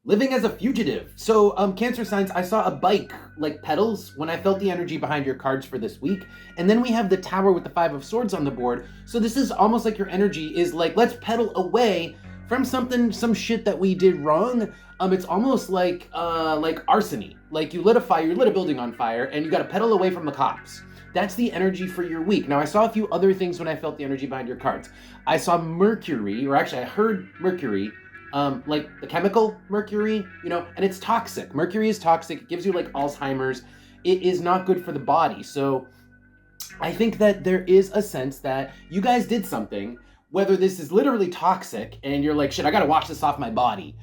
Living as a fugitive. So, Cancer signs, I saw a bike, like pedals, when I felt the energy behind your cards for this week. And then we have the Tower with the Five of Swords on the board. So this is almost like your energy is like, let's pedal away from some shit that we did wrong. It's almost like arsony. Like you lit a building on fire, and you got to pedal away from the cops. That's the energy for your week. Now, I saw a few other things when I felt the energy behind your cards. I saw Mercury, or actually I heard Mercury, like the chemical mercury, and it's toxic. Mercury is toxic. It gives you like Alzheimer's. It is not good for the body. So I think that there is a sense that you guys did something, whether this is literally toxic and you're like, shit, I gotta wash this off my body,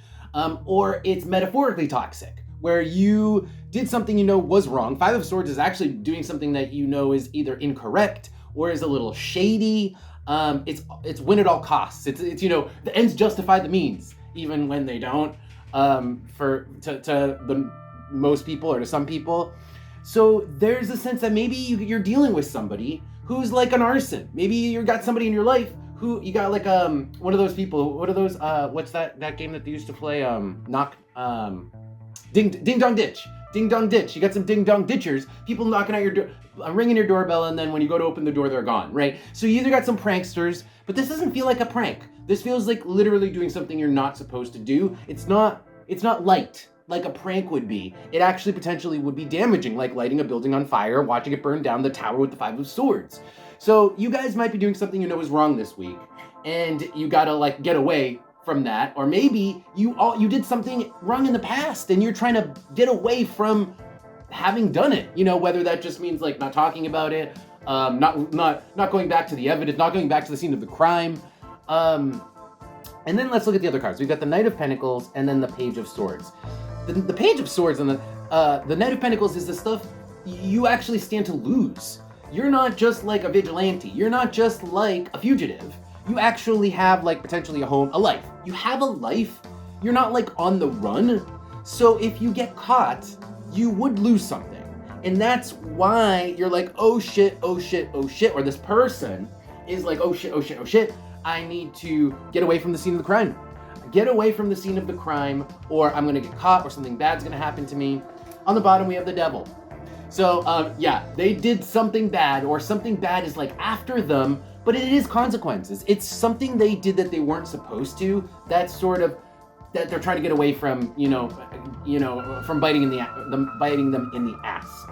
or it's metaphorically toxic, where you did something was wrong. Five of Swords is actually doing something that is either incorrect or is a little shady. It's win at all costs. It's the ends justify the means, even when they don't, to the most people or to some people. So there's a sense that maybe you're dealing with somebody who's like an arson. Maybe you got somebody in your life who you got like one of those people. What are those? What's that game that they used to play? Ding Dong Ditch. Ding Dong Ditch. You got some Ding Dong Ditchers. People knocking at your door, ringing your doorbell, and then when you go to open the door, they're gone, right? So you either got some pranksters, but this doesn't feel like a prank. This feels like literally doing something you're not supposed to do. It's not light like a prank would be. It actually potentially would be damaging, like lighting a building on fire, watching it burn down, the Tower with the Five of Swords. So you guys might be doing something is wrong this week, and you gotta like get away from that. Or maybe you did something wrong in the past and you're trying to get away from having done it, whether that just means like not talking about it, not going back to the evidence, not going back to the scene of the crime. And then let's look at the other cards. We've got the Knight of Pentacles and then the Page of Swords. The Page of Swords and the Knight of Pentacles is the stuff you actually stand to lose. You're not just like a vigilante. You're not just like a fugitive. You actually have like potentially a home, a life. You have a life. You're not like on the run. So if you get caught, you would lose something. And that's why you're like, oh shit, oh shit, oh shit. Or this person is like, oh shit, oh shit, oh shit. I need to get away from the scene of the crime. Get away from the scene of the crime, or I'm gonna get caught, or something bad's gonna happen to me. On the bottom, we have the Devil. So yeah, they did something bad, or something bad is like after them, but it is consequences. It's something they did that they weren't supposed to. That's sort of that they're trying to get away from, from biting them in the ass.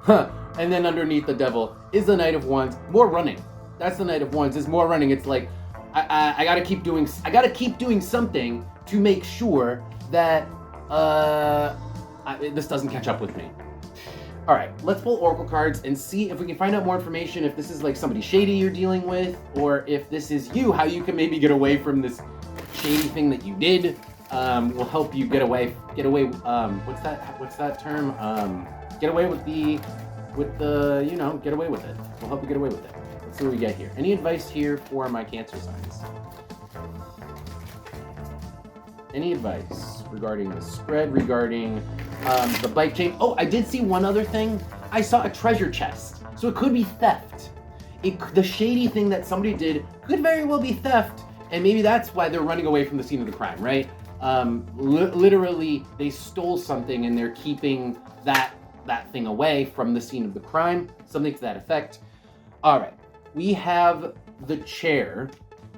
Huh. And then underneath the Devil is the Knight of Wands. More running. That's the Knight of Wands. Is more running. It's like I gotta keep doing something to make sure that this doesn't catch up with me. All right, let's pull Oracle cards and see if we can find out more information, if this is like somebody shady you're dealing with, or if this is you, how you can maybe get away from this shady thing that you did. Will help you get away, what's that term? Get away with the, get away with it. We'll help you get away with it. Let's see what we get here. Any advice here for my Cancer signs? Any advice regarding the spread, regarding the bike chain? Oh, I did see one other thing. I saw a treasure chest. So it could be theft. The shady thing that somebody did could very well be theft. And maybe that's why they're running away from the scene of the crime, right? Literally, they stole something and they're keeping that thing away from the scene of the crime. Something to that effect. All right. We have the Chair.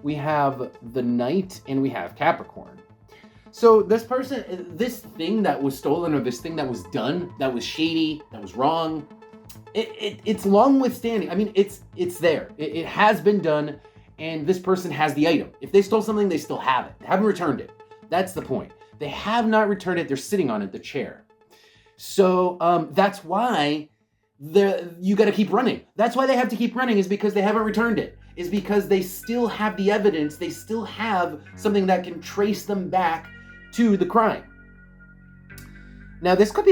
We have the Knight. And we have Capricorn. So this person, this thing that was stolen, or this thing that was done, that was shady, that was wrong, it's long withstanding. I mean, it's there. It has been done, and this person has the item. If they stole something, they still have it. They haven't returned it. That's the point. They have not returned it. They're sitting on it, the chair. So that's why you got to keep running. That's why they have to keep running, is because they haven't returned it. Is because they still have the evidence. They still have something that can trace them back to the crime. Now, this could be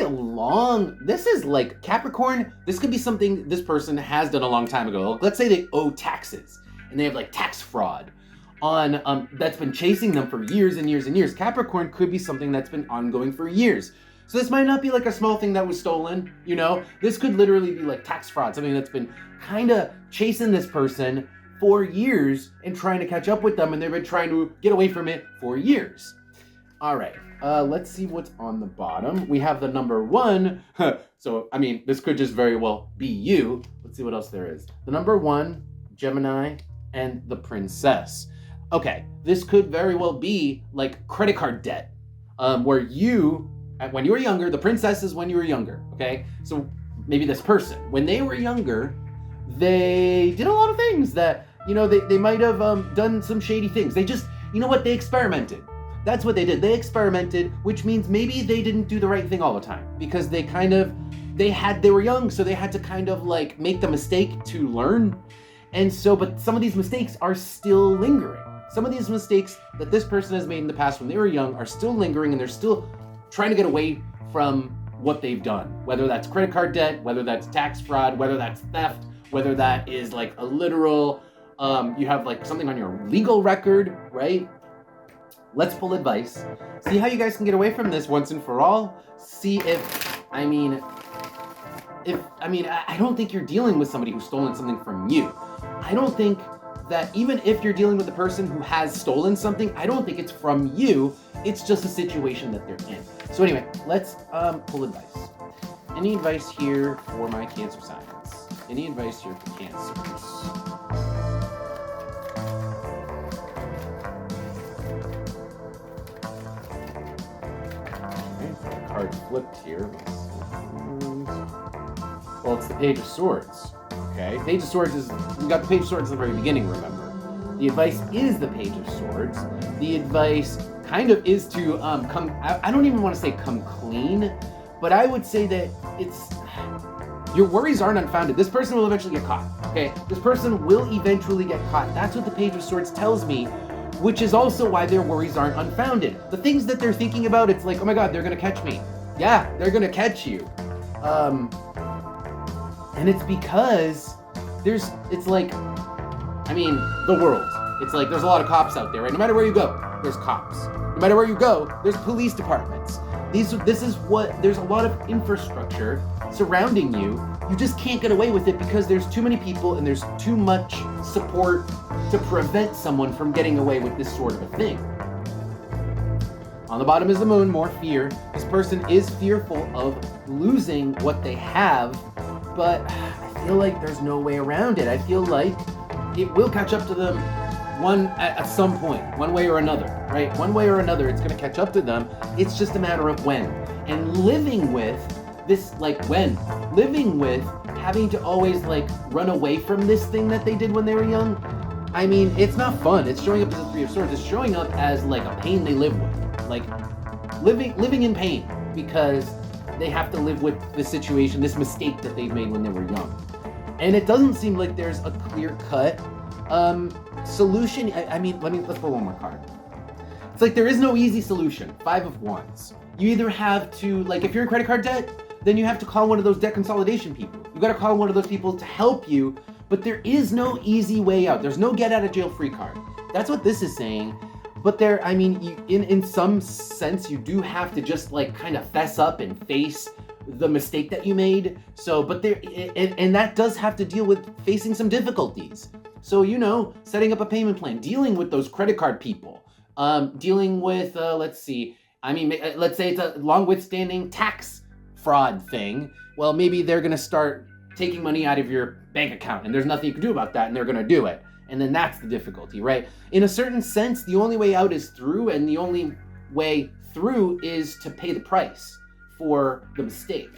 this is like Capricorn, this could be something this person has done a long time ago. Let's say they owe taxes, and they have like tax fraud on, that's been chasing them for years and years and years. Capricorn could be something that's been ongoing for years. So this might not be like a small thing that was stolen, This could literally be like tax fraud, something that's been kind of chasing this person for years and trying to catch up with them, and they've been trying to get away from it for years. All right, let's see what's on the bottom. We have the number 1. So, I mean, this could just very well be you. Let's see what else there is. The number 1, Gemini, and the Princess. Okay, this could very well be like credit card debt, where you, when you were younger, the Princess is when you were younger, okay? So maybe this person, when they were younger, they did a lot of things that, they might have done some shady things. They just, they experimented. That's what they did. They experimented, which means maybe they didn't do the right thing all the time because they were young, so they had to kind of like make the mistake to learn. And so, but some of these mistakes are still lingering. Some of these mistakes that this person has made in the past when they were young are still lingering, and they're still trying to get away from what they've done. Whether that's credit card debt, whether that's tax fraud, whether that's theft, whether that is like a literal, you have like something on your legal record, right? Let's pull advice. See how you guys can get away from this once and for all. See I don't think you're dealing with somebody who's stolen something from you. I don't think that even if you're dealing with a person who has stolen something, I don't think it's from you. It's just a situation that they're in. So anyway, let's pull advice. Any advice here for my Cancer signs? Any advice here for Cancers? Card flipped here. Well, it's the Page of Swords. Okay, Page of Swords we got the Page of Swords at the very beginning, remember. The advice is the Page of Swords. The advice kind of is to I don't even want to say come clean, but I would say that your worries aren't unfounded. This person will eventually get caught, okay? This person will eventually get caught. That's what the Page of Swords tells me, which is also why their worries aren't unfounded. The things that they're thinking about, it's like, oh my God, they're gonna catch me. Yeah, they're gonna catch you. And it's because it's like, the world. It's like there's a lot of cops out there, right? No matter where you go, there's cops. No matter where you go, there's police departments. There's a lot of infrastructure surrounding you. You just can't get away with it because there's too many people and there's too much support to prevent someone from getting away with this sort of a thing. On the bottom is the Moon, more fear. This person is fearful of losing what they have, but I feel like there's no way around it. I feel like it will catch up to them at some point, one way or another, right? One way or another, it's gonna catch up to them. It's just a matter of when. And living with this, living with having to always run away from this thing that they did when they were young, it's not fun. It's showing up as a Three of Swords. It's showing up as a pain they live with. Living in pain because they have to live with this situation, this mistake that they've made when they were young. And it doesn't seem like there's a clear-cut solution. Let's pull one more card. It's like there is no easy solution. 5 of Wands. You either have to, if you're in credit card debt, then you have to call one of those debt consolidation people. You got to call one of those people to help you, but there is no easy way out. There's no get out of jail free card. That's what this is saying. But in some sense, you do have to just kind of fess up and face the mistake that you made. So, and that does have to deal with facing some difficulties. So, setting up a payment plan, dealing with those credit card people, dealing with, let's say it's a long withstanding tax fraud thing. Well, maybe they're going to start taking money out of your bank account and there's nothing you can do about that and they're going to do it. And then that's the difficulty, right? In a certain sense, the only way out is through, and the only way through is to pay the price for the mistake.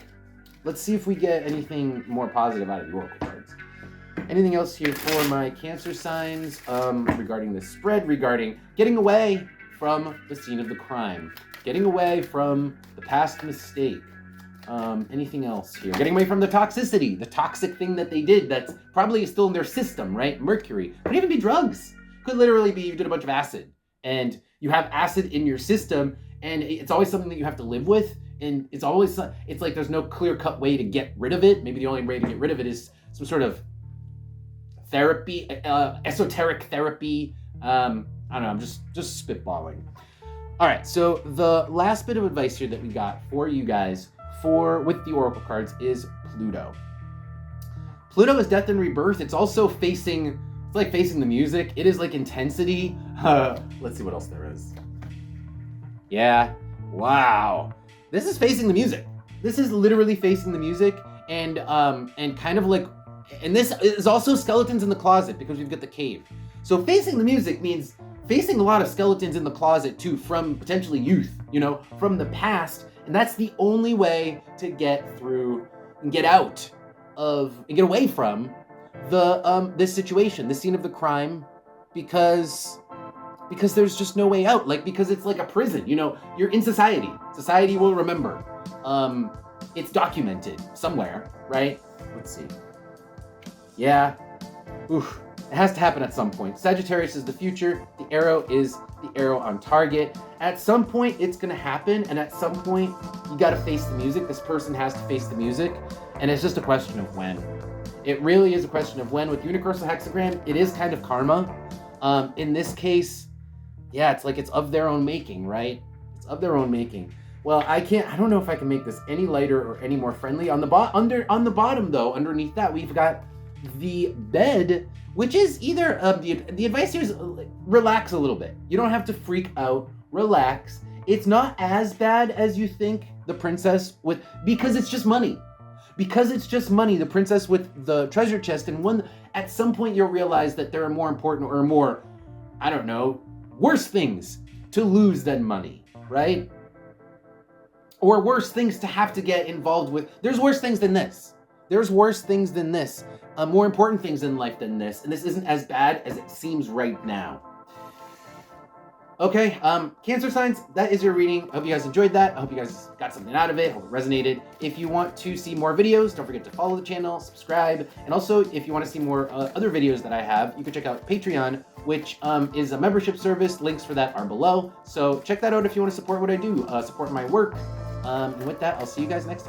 Let's see if we get anything more positive out of the Oracle cards. Anything else here for my Cancer signs regarding the spread, regarding getting away from the scene of the crime, getting away from the past mistake. Anything else here? Getting away from the toxicity, the toxic thing that they did that's probably still in their system, right? Mercury. Could even be drugs. Could literally be you did a bunch of acid and you have acid in your system and it's always something that you have to live with. And it's like there's no clear-cut way to get rid of it. Maybe the only way to get rid of it is some sort of therapy, esoteric therapy. I don't know, I'm just spitballing. All right, so the last bit of advice here that we got for you guys with the Oracle cards is Pluto. Pluto is death and rebirth. It's also facing the music. It is intensity. Let's see what else there is. Yeah. Wow. This is facing the music. This is literally facing the music, and kind of like, and this is also skeletons in the closet because we've got the cave. So facing the music means facing a lot of skeletons in the closet too, from potentially youth, from the past, and that's the only way to get through and get out of and get away from the this situation, the scene of the crime, because there's just no way out. Like, because it's like a prison, you're in society. Society will remember. It's documented somewhere, right? Let's see. Yeah. Oof. It has to happen at some point. Sagittarius is the future. The arrow is the arrow on target. At some point, it's going to happen. And at some point, you got to face the music. This person has to face the music. And it's just a question of when. It really is a question of when. With universal hexagram, it is kind of karma. In this case, yeah, it's like it's of their own making, right? It's of their own making. Well, I don't know if I can make this any lighter or any more friendly. On the bottom though, underneath that, we've got the bed, which is either the advice here is relax a little bit. You don't have to freak out. Relax. It's not as bad as you think. The princess because it's just money. Because it's just money. The princess with the treasure chest, and at some point you'll realize that there are more important or more, I don't know, worse things to lose than money, right? Or worse things to have to get involved with. There's worse things than this. There's worse things than this. More important things in life than this. And this isn't as bad as it seems right now. Okay, Cancer signs, that is your reading. I hope you guys enjoyed that. I hope you guys got something out of it. I hope it resonated. If you want to see more videos, don't forget to follow the channel, subscribe. And also, if you want to see more other videos that I have, you can check out Patreon, which is a membership service. Links for that are below. So check that out if you want to support what I do, support my work. And with that, I'll see you guys next time.